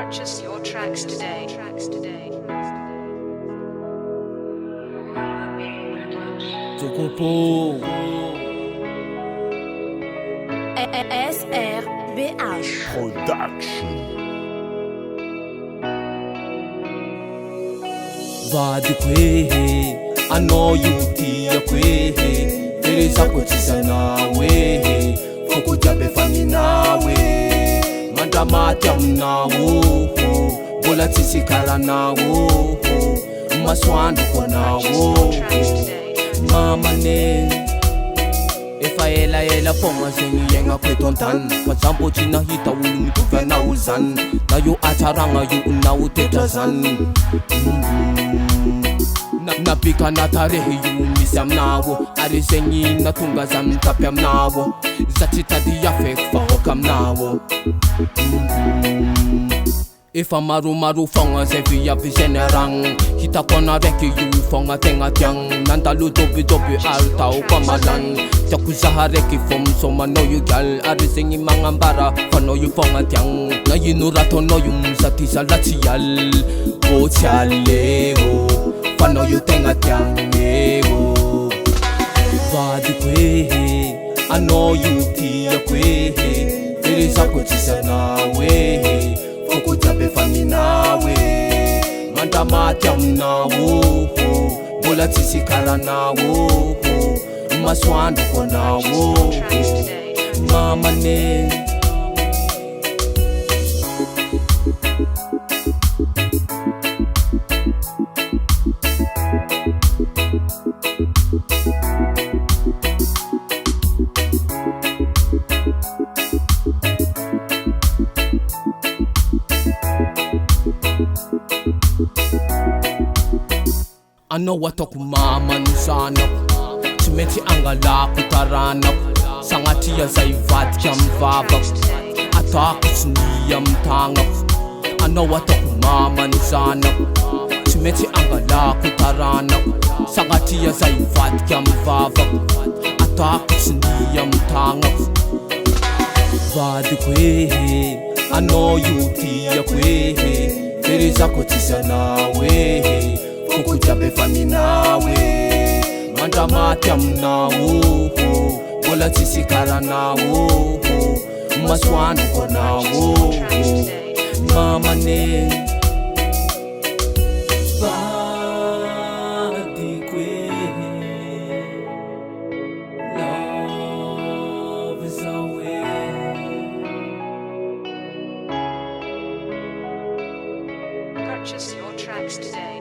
Purchase your tracks today. Tokopo SRBH Production. Vadi kwehe ano yuti ya kwehe Teresa kutisa nawe Fuku jabe fani nawe Mandamati amnawo Bola tisi kara nawo Maswandu kwa nawo Mama ne Ela fonga sengi yenga kwetontan Kazampo china hita ulu mtufa na uzan Na yu ataranga yu na utetazan Napika na tarehe yu misam nawo Ari sengi na tunga zam tapyam nawo Zatita diya fek fahokam nawo Ifa maru fonga sevi ya visenerang Hita kona reki yu fonga tenga tiang Nandalu dobi alta o kamalan Jakuzaha reki fom soma no yu gal Ari sengi mangambara fano yu fonga tiang Na yinurato no yu satisa latial O tiale o fano yu tenga tiang o Vadi kwehe ano yu tia kwehe Teresa kutisa nawe Fuku jabe fani nawe Mandamati amnawo Bola tisi kara nawo Maswandu kwa nawo Mama ne Ano watoku mama nusana Tumeti angala kutarana Sangati ya zaivat kia mvava Ataku suniya mtanga Ano watoku mama nusana Tumeti angala kutarana Sangati ya zaivat kia mvava Ataku suniya mtanga Vadi kwehe Ano yuti ya kwehe Teresa kutisa nawe Fuku jabe fani nawe Mandamati amnawo Bola tisi kara nawo Maswandu kwa nawo Mama ne Vadi kwehe Love is our way Purchase your tracks today.